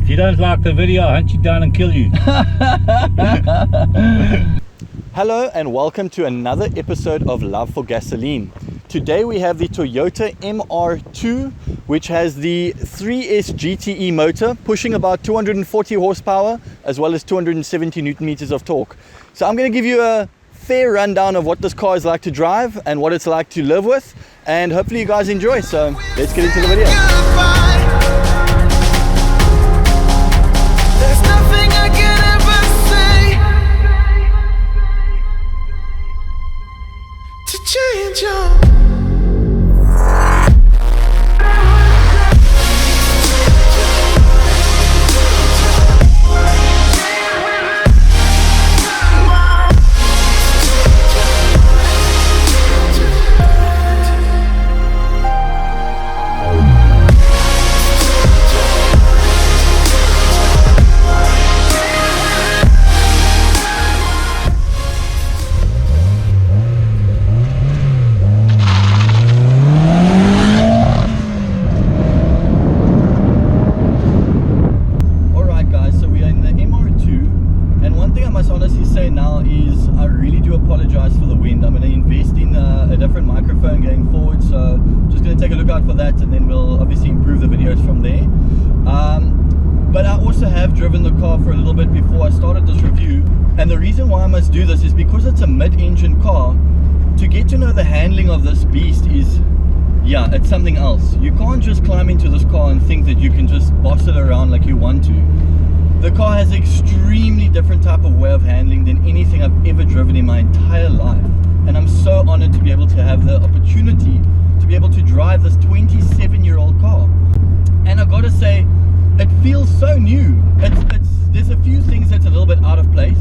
If you don't like the video, I'll hunt you down and kill you. Hello and welcome to another episode of Love for Gasoline. Today we have the Toyota MR2, which has the 3S GTE motor pushing about 240 horsepower as well as 270 Newton meters of torque. So I'm going to give you a fair rundown of what this car is like to drive and what it's like to live with, and hopefully you guys enjoy. So let's get into the video. There's nothing I can ever say to change your for that, and then we'll obviously improve the videos from there. But I also have driven the car for a little bit before I started this review, and the reason why I must do this is because it's a mid-engine car. To get to know the handling of this beast is, yeah, it's something else. You can't just climb into this car and think that you can just boss it around like you want to. The car has an extremely different type of way of handling than anything I've ever driven in my entire life, and I'm so honored to be able to have the opportunity to be able to drive this 27-year-old car. And I've got to say, it feels so new. There's a few things that's a little bit out of place,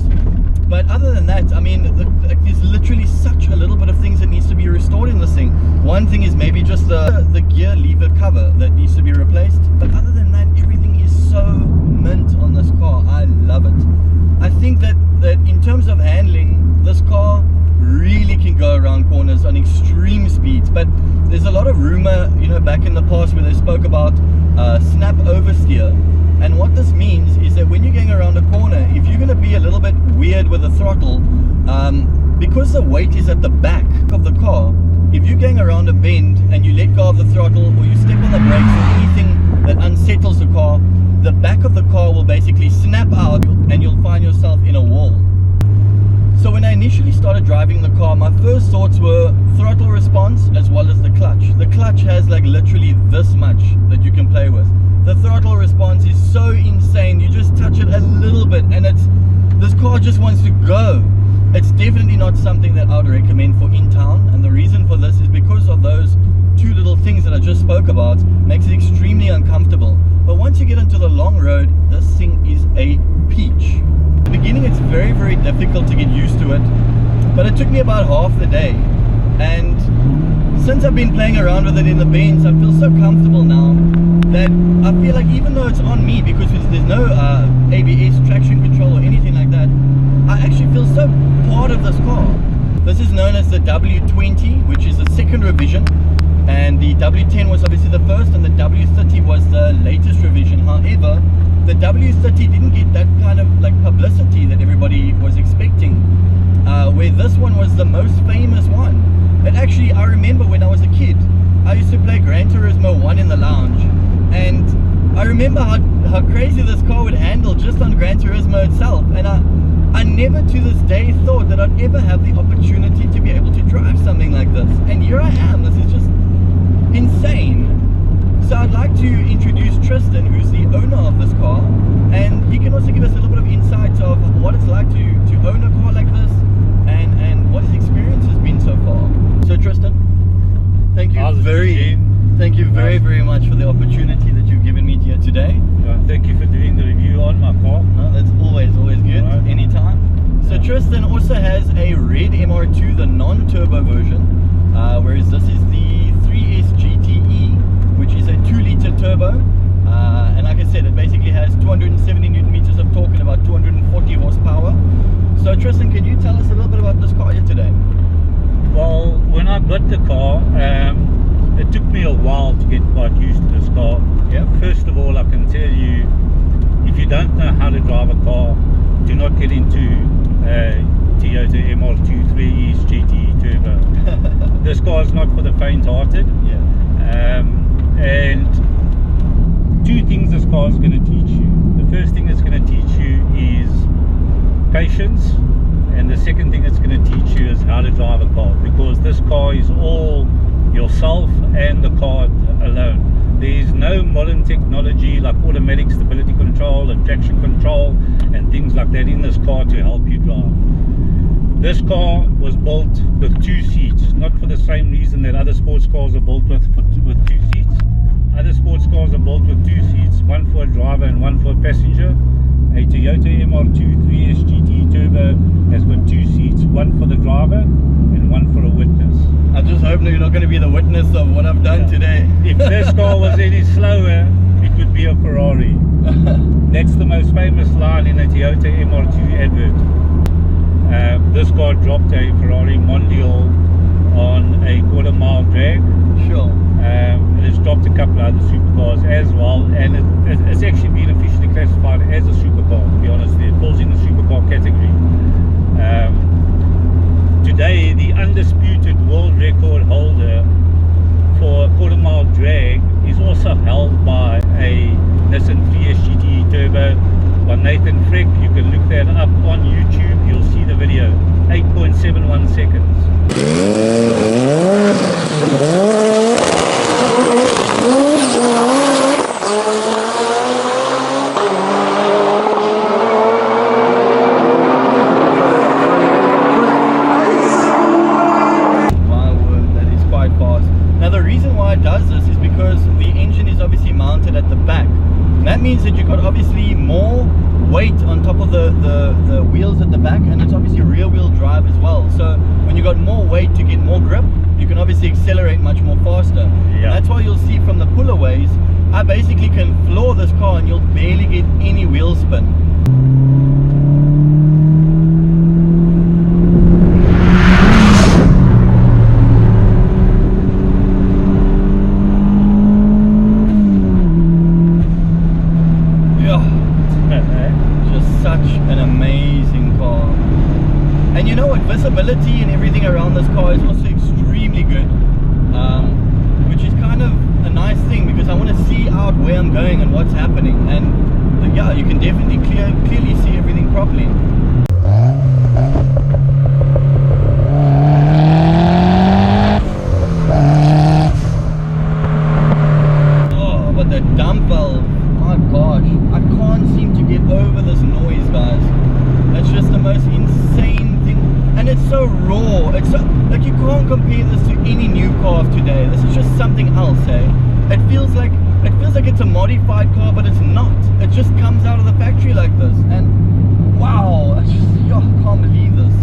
but other than that, I mean, there's literally such a little bit of things that needs to be restored in this thing. One thing is maybe just the gear lever cover that needs to be replaced, but other than that, everything is so mint on this car. I love it. I think that in terms of handling, this car really can go around corners on extreme speeds, but there's a lot of rumor, you know, back in the past where they spoke about snap oversteer, and what this means is that when you're going around a corner, if you're going to be a little bit weird with the throttle, because the weight is at the back of the car, if you're going around a bend and you let go of the throttle or you step on the brakes or anything that unsettles the car, the back of the car will basically snap out and you'll find yourself in a wall. So when I initially started driving the car, my first thoughts were throttle response as well as the clutch. The clutch has like literally this much that you can play with. The throttle response is so insane. You just touch it a little bit and this car just wants to go. It's definitely not something that I would recommend for in town, and the reason for this is because of those two little things that I just spoke about. Makes it extremely uncomfortable. But once you get into the long road, this thing is a peach. In the beginning it's very, very difficult to get used to it, but it took me about half the day, and since I've been playing around with it in the bends, I feel so comfortable now that I feel like even though it's on me, because there's no ABS, traction control or anything like that, I actually feel so part of this car. This is known as the W20, which is the second revision, and the W10 was obviously the first, and the W30 was the latest revision. However, the W30 didn't get that kind of like publicity that everybody was expecting, where this one was the most famous one. And actually, I remember when I was a kid, I used to play Gran Turismo 1 in the lounge, and I remember how crazy this car would handle just on Gran Turismo itself, and I never to this day thought that I'd ever have the opportunity to be able to drive something like this, and here I am. This is just insane. So I'd like to introduce Tristan, who's the owner of this car, and he can also give us a little bit of insight of what it's like to own a car like this, and what his experience has been so far. So Tristan, thank you very, very much for the opportunity that you've given me here today. Thank you for doing the review on my car. No, that's always good, right. Anytime. So Tristan also has a red MR2, the non-turbo version, whereas this is the 3S GTE, which is a 2-liter turbo, and like I said, it basically has 270 Newton meters of torque and about 240 horsepower. So Tristan, can you tell us a little bit about this car here today? Well, when I got the car, it took me a while to get quite used to this car. Yeah. First of all, I can tell you, do not get into Toyota MR2 3S GTE Turbo. This car is not for the faint-hearted. Yeah. And two things this car is going to teach you. The first thing it's going to teach you is patience, and the second thing it's going to teach you is how to drive a car, because this car is all yourself and the car alone. There is no modern technology like automatic stability control and traction control and things like that in this car to help you drive. This car was built with 2 seats, not for the same reason that other sports cars are built with 2 seats. Other sports cars are built with 2 seats, one for a driver and one for a passenger. A Toyota MR2 3S GTE Turbo has got 2 seats, one for the driver and one for a witness. I just hope that you're not going to be the witness of what I've done today. If this car was any slower, it would be a Ferrari. That's the most famous line in a Toyota MR2 advert. This car dropped a Ferrari Mondial on a quarter-mile drag. Sure. And it's dropped a couple of other supercars as well, and it's actually been officially classified as a supercar, to be honest. It falls in the supercar category. Today, the undisputed world record holder for a quarter-mile drag is also held by a Nissan 3S GTE Turbo by Nathan Frick. You can look that up on YouTube. You'll see the video. 8.71 seconds. Means that you've got obviously more weight on top of the wheels at the back, and it's obviously rear wheel drive as well. So when you've got more weight to get more grip, you can obviously accelerate much more faster. Yeah. That's why you'll see from the pullaways, I basically can floor this car and you'll barely get any wheel spin. Visibility and everything around this car is also extremely good, which is kind of a nice thing, because I want to see out where I'm going and what's happening, and yeah, you can definitely clearly see everything properly. Oh, but the dump valve, my gosh, I can't seem to get over this noise, guys. That's just the most insane thing. And it's so raw. It's so, like, you can't compare this to any new car of today. This is just something else, eh? It feels like it's a modified car, but it's not. It just comes out of the factory like this. And wow, I can't believe this.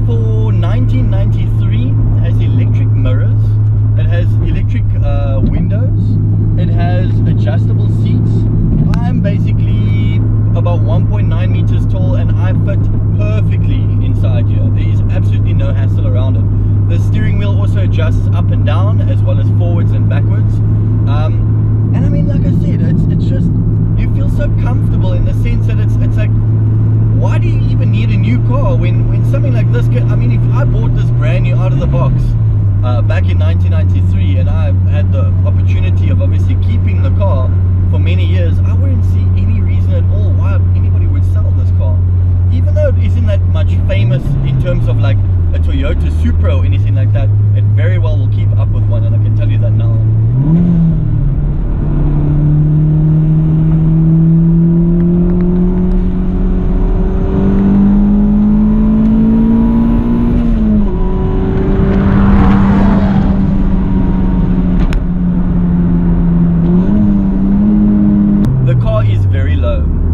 For 1993, it has electric mirrors, it has electric windows, it has adjustable seats. I'm basically about 1.9 meters tall and I fit perfectly inside here. There is absolutely no hassle around it. The steering wheel also adjusts up and down as well as forwards and backwards. And I mean, like I said, it's just, you feel so comfortable in the sense that it's like, why do you even need a new car when something like this I mean, if I bought this brand new out of the box back in 1993 and I had the opportunity of obviously keeping the car for many years, I wouldn't see any reason at all why anybody would sell this car. Even though it isn't that much famous in terms of like a Toyota Supra or anything like that, it very well will keep up with one, and I can tell you that now.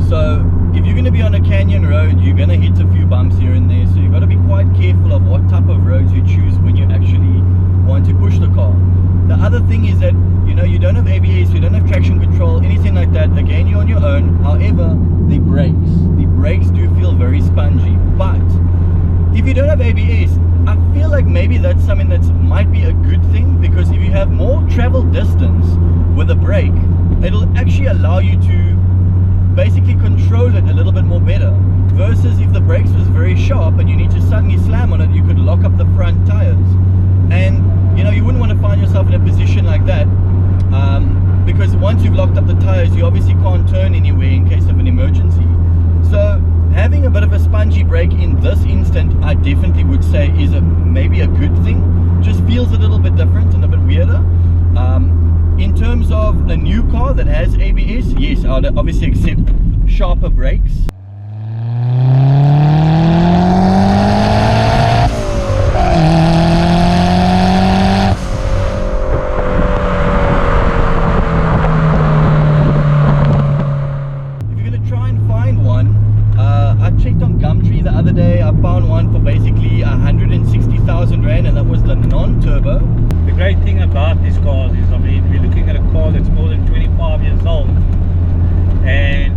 So if you're going to be on a canyon road, you're going to hit a few bumps here and there, so you've got to be quite careful of what type of roads you choose when you actually want to push the car. thing is that, you know, you don't have ABS, you don't have traction control, anything like that. Again, you're on your own. However, the brakes do feel very spongy. But if you don't have ABS, I feel like maybe that's something that might be a good thing, because if you have more travel distance with a brake, it'll actually allow you to basically control it a little bit more better, versus if the brakes was very sharp and you need to suddenly slam on it, you could lock up the front tires, and you know, you wouldn't want to find yourself in a position like that, because once you've locked up the tires, you obviously can't turn anywhere in case of an emergency. So having a bit of a spongy brake in this instant, I definitely would say is maybe a good thing. Just feels a little bit different and a bit weirder. In terms of a new car that has ABS, yes, I would obviously accept sharper brakes. The other day I found one for basically 160,000 Rand, and that was the non-turbo. The great thing about these cars is, I mean, we're looking at a car that's more than 25 years old, and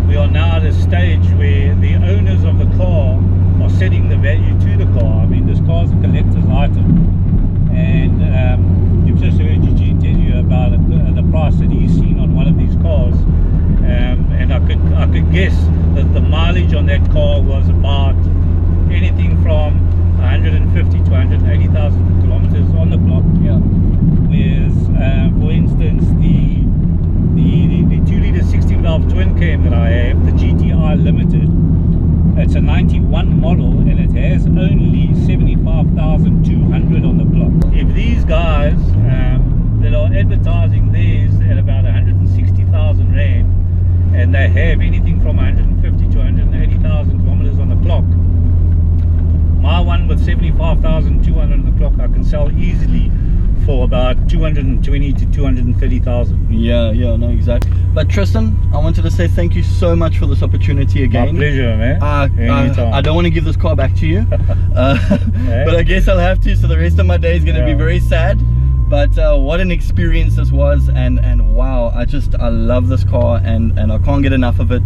we are now at a stage where the owners of the car are setting the value to the car. I mean, this car is a collector's item, and you've just heard Eugene tell you about the price that he's seen on one of these cars. And I could guess that the mileage on that car was about anything from 150 to 180,000 kilometers on the clock. Yeah. Whereas, for instance, the 2-liter 16-valve twin cam that I have, the GTI Limited, it's a 91 model, and it has only 75,200 on the clock. If these guys that are advertising theirs at about 160,000 Rand, and they have anything from 150 to 180,000 kilometers on the clock, my one with 75,200 on the clock I can sell easily for about 220 to 230,000. Yeah, no, exactly. But Tristan, I wanted to say thank you so much for this opportunity again. My pleasure, man. I don't want to give this car back to you, but I guess I'll have to, so the rest of my day is going to be very sad. But what an experience this was, and wow, I love this car, and I can't get enough of it,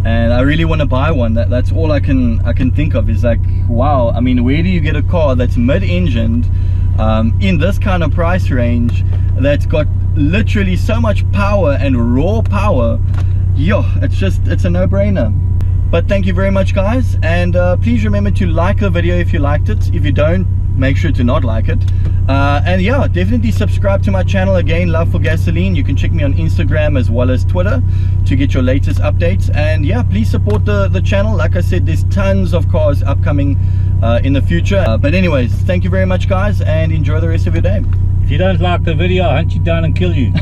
and I really want to buy one. That's all I can think of, is like, wow, I mean, where do you get a car that's mid-engined in this kind of price range, that's got literally so much power and raw power? Yo, it's a no-brainer. But thank you very much, guys, and please remember to like the video if you liked it. If you don't, make sure to not like it, and yeah, definitely subscribe to my channel. Again, Love for Gasoline. You can check me on Instagram as well as Twitter to get your latest updates, and yeah, please support the channel. Like I said, there's tons of cars upcoming in the future, but anyways, thank you very much, guys, and enjoy the rest of your day. If you don't like the video, I'll hunt you down and kill you.